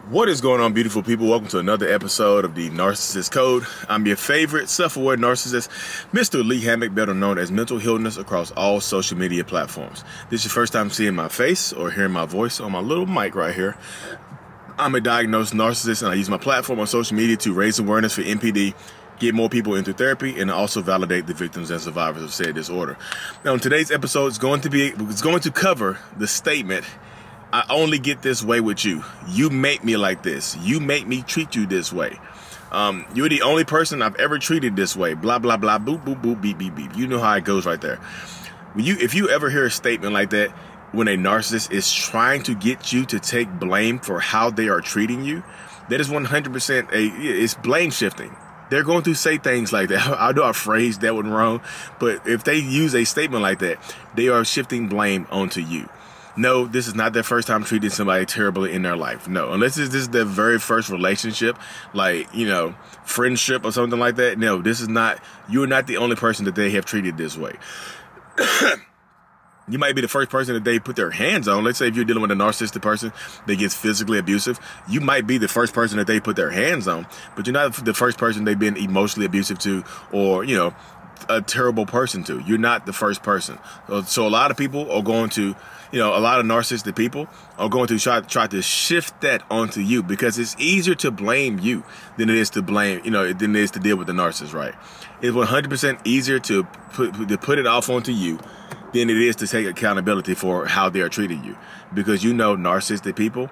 What is going on, beautiful people? Welcome to another episode of the Narcissist Code. I'm your favorite self-aware narcissist, Mr. Lee Hammock, better known as Mental Healness across all social media platforms. This is your first time seeing my face or hearing my voice on my little mic right here. I'm a diagnosed narcissist, and I use my platform on social media to raise awareness for NPD, get more people into therapy, and also validate the victims and survivors of said disorder. Now, in today's episode, it's going to cover the statement, "I only get this way with you. You make me like this. You make me treat you this way. You're the only person I've ever treated this way. Blah, blah, blah, boop, boop, boop, beep, beep, beep." You know how it goes right there. If you ever hear a statement like that, when a narcissist is trying to get you to take blame for how they are treating you, that is 100% it's blame shifting. They're going to say things like that. I know I phrased that one wrong, but if they use a statement like that, they are shifting blame onto you. No, this is not their first time treating somebody terribly in their life. No, unless this is their very first relationship, like, friendship or something like that. No, this is not, you're not the only person that they have treated this way. You might be the first person that they put their hands on. Let's say if you're dealing with a narcissistic person that gets physically abusive, you might be the first person that they put their hands on, but you're not the first person they've been emotionally abusive to, or, a terrible person to. You're not the first person. So a lot of people are going to, a lot of narcissistic people are going to try to shift that onto you, because it's easier to blame you than it is to blame, than it is to deal with the narcissist, right? It's 100% easier to put it off onto you than it is to take accountability for how they are treating you. Because narcissistic people,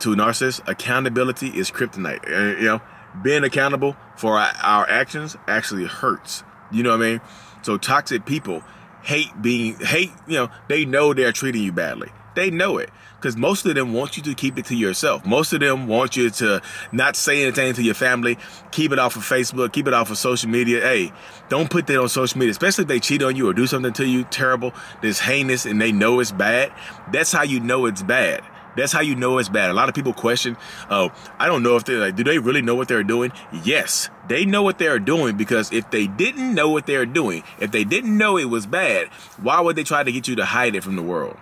to narcissists, accountability is kryptonite. Being accountable for our actions actually hurts. You know what I mean? So toxic people they know they're treating you badly. They know it, because most of them want you to keep it to yourself. Most of them want you to not say anything to your family, keep it off of Facebook, keep it off of social media. Hey, don't put that on social media, especially if they cheat on you or do something to you terrible, that's heinous, and they know it's bad. That's how you know it's bad. That's how you know it's bad. A lot of people question, I don't know if do they really know what they're doing? Yes, they know what they're doing, because if they didn't know what they're doing, if they didn't know it was bad, why would they try to get you to hide it from the world?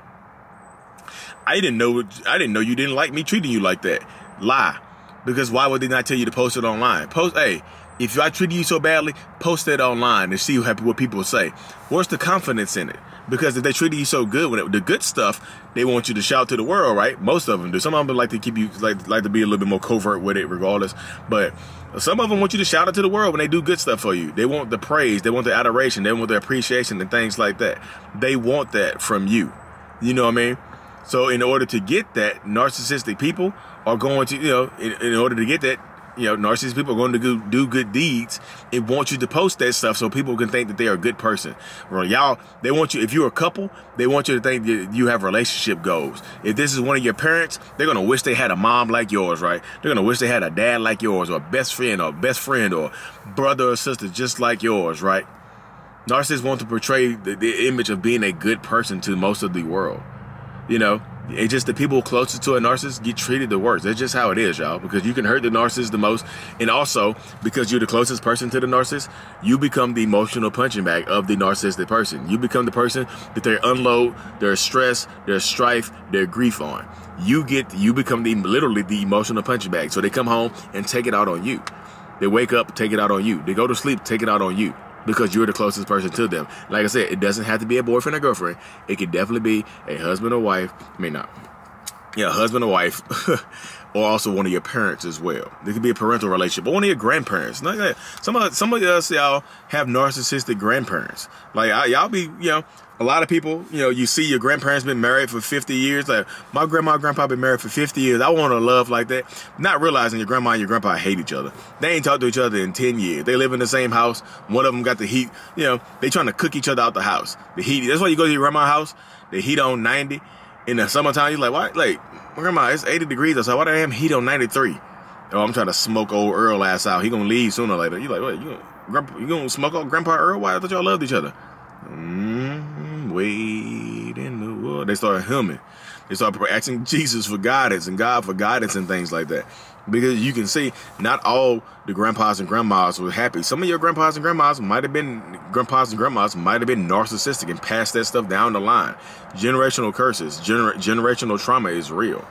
I didn't know you didn't like me treating you like that. Lie. Because why would they not tell you to post it online? Hey, if I treated you so badly, post that online and see what people say. Where's the confidence in it? Because if they treated you so good, the good stuff, they want you to shout to the world, right? Most of them do. Some of them like to keep you, like to be a little bit more covert with it regardless. But some of them want you to shout it to the world when they do good stuff for you. They want the praise. They want the adoration. They want the appreciation and things like that. They want that from you. You know what I mean? So in order to get that, narcissistic people are going to, in order to get that, narcissistic people are going to do good deeds and want you to post that stuff so people can think that they are a good person. Well, they want you, if you're a couple, they want you to think that you have relationship goals. If this is one of your parents, they're going to wish they had a mom like yours, right? They're going to wish they had a dad like yours, or a best friend or brother or sister just like yours, right? Narcissists want to portray the image of being a good person to most of the world. It's just the people closest to a narcissist get treated the worst. That's just how it is, y'all, because you can hurt the narcissist the most. And also, because you're the closest person to the narcissist, you become the emotional punching bag of the narcissistic person. You become the person that they unload their stress, their strife, their grief on. You become literally the emotional punching bag. So they come home and take it out on you. They wake up, take it out on you. They go to sleep, take it out on you. Because you're the closest person to them. Like I said, it doesn't have to be a boyfriend or girlfriend. It could definitely be a husband or wife. Husband or wife. Or also one of your parents as well. It could be a parental relationship, or one of your grandparents. Like some of us, y'all, have narcissistic grandparents. Like y'all be, a lot of people, you see your grandparents been married for 50 years. Like, my grandma and grandpa been married for 50 years. I want to love like that. Not realizing your grandma and your grandpa hate each other. They ain't talked to each other in 10 years. They live in the same house. One of them got the heat. They trying to cook each other out the house. The heat. That's why you go to your grandma's house. The heat on 90. In the summertime, you're like, why? Like, my grandma, it's 80 degrees outside. Why the damn heat on 93? Oh, I'm trying to smoke old Earl ass out. He gonna leave sooner or later. You're like, what? You gonna smoke old Grandpa Earl? Why? I thought y'all loved each other. Wait in the world. They started humming. They started asking Jesus for guidance and God for guidance and things like that. Because you can see, not all the grandpas and grandmas were happy. Some of your grandpas and grandmas might have been narcissistic and passed that stuff down the line. Generational curses, generational trauma is real.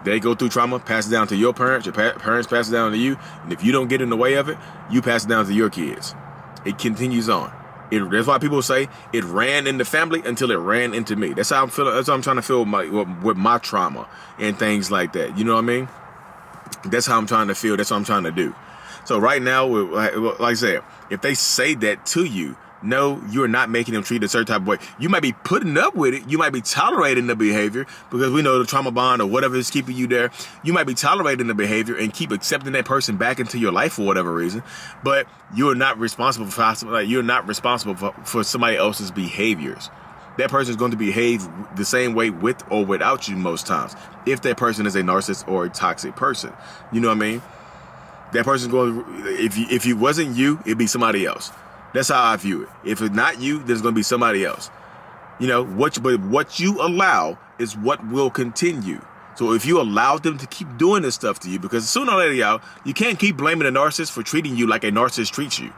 They go through trauma, pass it down to your parents, your parents pass it down to you, and if you don't get in the way of it, you pass it down to your kids. It continues on. That's why people say it ran in the family until it ran into me. That's how I'm feeling. That's how I'm trying to feel with my trauma and things like that. You know what I mean? That's how I'm trying to feel. That's what I'm trying to do. So right now, like I said, if they say that to you, no, you're not making them treat a certain type of way. You might be putting up with it. You might be tolerating the behavior because we know the trauma bond or whatever is keeping you there. You might be tolerating the behavior and keep accepting that person back into your life for whatever reason. But you're not responsible for somebody else's behaviors. That person is going to behave the same way with or without you most times. If that person is a narcissist or a toxic person, you know what I mean? That person's going to, if it wasn't you, it'd be somebody else. That's how I view it. If it's not you, there's going to be somebody else. You know, but what you allow is what will continue. So if you allow them to keep doing this stuff to you, because sooner or later, y'all, you can't keep blaming a narcissist for treating you like a narcissist treats you.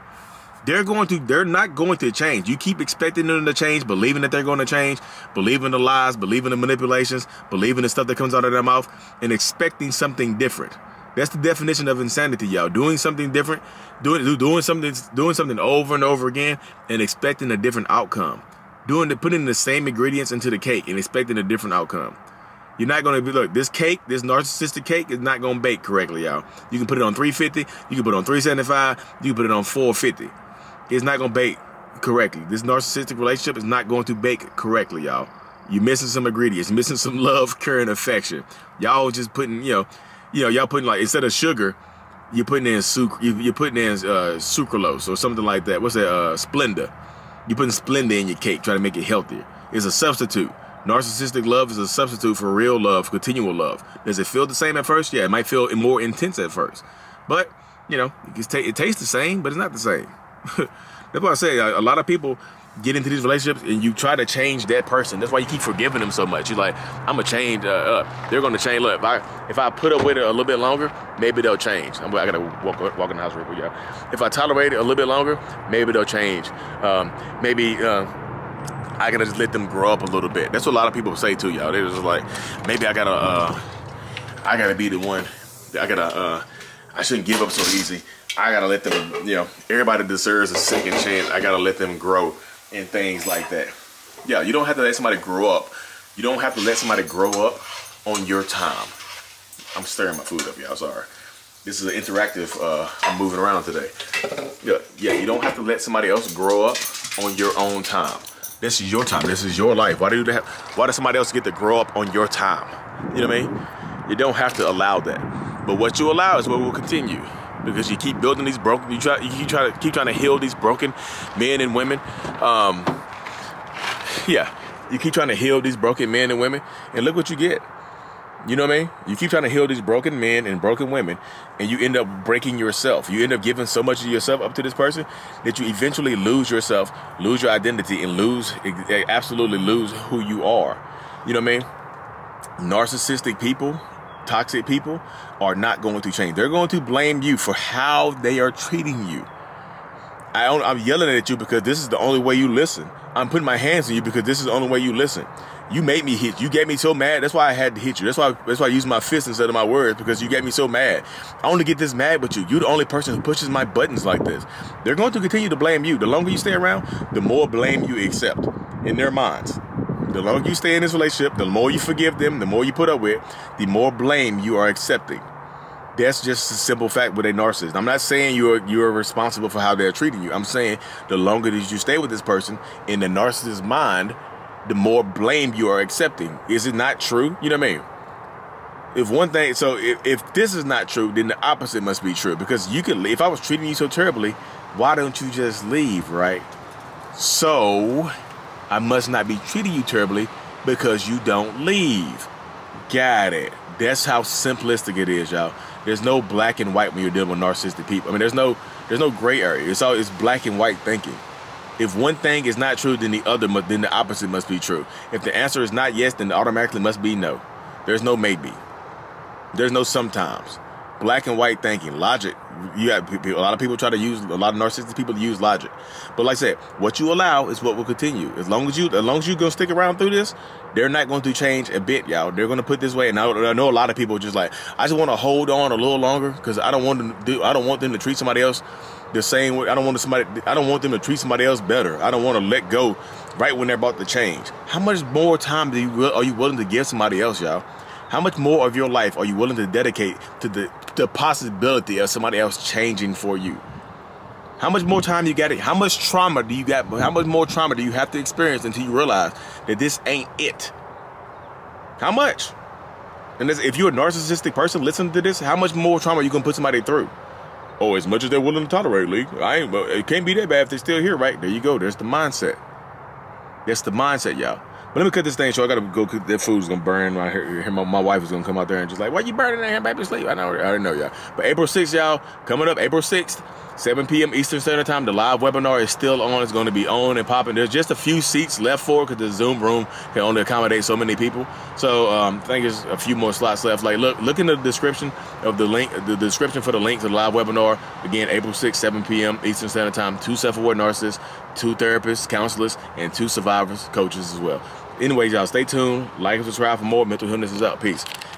They're not going to change. You keep expecting them to change, believing that they're going to change, believing the lies, believing the manipulations, believing the stuff that comes out of their mouth, and expecting something different. That's the definition of insanity, y'all. Doing something different, doing something over and over again, and expecting a different outcome. Putting the same ingredients into the cake and expecting a different outcome. You're not going to be, look, this narcissistic cake is not going to bake correctly, y'all. You can put it on 350, you can put it on 375, you can put it on 450. It's not going to bake correctly. This narcissistic relationship is not going to bake correctly, y'all. You're missing some ingredients, missing some love, care, and affection. Y'all just putting, y'all putting, like, instead of sugar, you're putting in sucralose or something like that. What's that? Splenda. You're putting Splenda in your cake, trying to make it healthier. It's a substitute. Narcissistic love is a substitute for real love, continual love. Does it feel the same at first? Yeah, it might feel more intense at first. But, it tastes the same, but it's not the same. That's why I say a lot of people get into these relationships and you try to change that person. That's why you keep forgiving them so much. You're like, I'm gonna change. They're gonna change. Look, if I put up with it a little bit longer, maybe they'll change. I gotta walk in the house real quick, y'all. If I tolerate it a little bit longer, maybe they'll change. I gotta just let them grow up a little bit. That's what a lot of people say too, y'all. They're just like, maybe I gotta be the one. I shouldn't give up so easy. I gotta let them, everybody deserves a second chance. I gotta let them grow and things like that. Yeah, you don't have to let somebody grow up. You don't have to let somebody grow up on your time. I'm stirring my food up, y'all. Sorry. This is an interactive. I'm moving around today. Yeah. You don't have to let somebody else grow up on your own time. This is your time. This is your life. Why does somebody else get to grow up on your time? You know what I mean? You don't have to allow that. But what you allow is what will continue. Because you keep building these broken, you keep trying to heal these broken men and women. You keep trying to heal these broken men and women, and look what you get. You know what I mean? You keep trying to heal these broken men and broken women, and you end up breaking yourself. You end up giving so much of yourself up to this person that you eventually lose yourself, lose your identity, and absolutely lose who you are. You know what I mean? Narcissistic people, toxic people are not going to change. They're going to blame you for how they are treating you. I'm yelling at you because this is the only way you listen. I'm putting my hands on you because this is the only way you listen. You made me hit. You get me so mad. That's why I had to hit you. That's why I use my fists instead of my words, because you get me so mad. I only get this mad with you. You're the only person who pushes my buttons like this. They're going to continue to blame you. The longer you stay around, the more blame you accept in their minds. The longer you stay in this relationship, the more you forgive them, the more you put up with, the more blame you are accepting. That's just a simple fact with a narcissist. I'm not saying you're responsible for how they're treating you. I'm saying the longer that you stay with this person, in the narcissist's mind, the more blame you are accepting. Is it not true? You know what I mean? If this is not true, then the opposite must be true. Because you could leave. If I was treating you so terribly, why don't you just leave, right? So I must not be treating you terribly because you don't leave. Got it. That's how simplistic it is, y'all. There's no black and white when you're dealing with narcissistic people. I mean, there's no gray area. It's black and white thinking. If one thing is not true, then the opposite must be true. If the answer is not yes, then it automatically must be no. There's no maybe. There's no sometimes. black and white thinking, logic. You have a lot of people try to use, a lot of narcissistic people use logic. But like I said, what you allow is what will continue. As long as you're gonna stick around through this, they're not going to change a bit, y'all. They're gonna put this way. And I know a lot of people are just like, I just want to hold on a little longer because I don't want them to treat somebody else the same way. I don't want them to treat somebody else better. I don't want to let go right when they're about to change. How much more time are you willing to give somebody else, y'all? How much more of your life are you willing to dedicate to the possibility of somebody else changing for you? How much more time you got? How much trauma do you got? How much more trauma do you have to experience until you realize that this ain't it? How much? And if you're a narcissistic person, listen to this. How much more trauma are you gonna put somebody through? Oh, as much as they're willing to tolerate, Lee. It can't be that bad if they're still here, right? There you go. There's the mindset. That's the mindset, y'all. But let me cut this thing short. I gotta go cook. That food's gonna burn. My wife is gonna come out there and just like, why you burning that here, baby? Sleep. I already know, y'all. But April 6th, y'all, coming up, April 6th, 7 p.m. Eastern Standard Time. The live webinar is still on. It's going to be on and popping. There's just a few seats left for it because the Zoom room can only accommodate so many people. So I think there's a few more slots left. Like, look in the description of the link, the description for the link to the live webinar. Again, April 6th, 7 p.m. Eastern Standard Time. 2 self-aware narcissists, 2 therapists, counselors, and 2 survivors, coaches as well. Anyways, y'all, stay tuned. Like and subscribe for more. Mental Illness is up. Peace.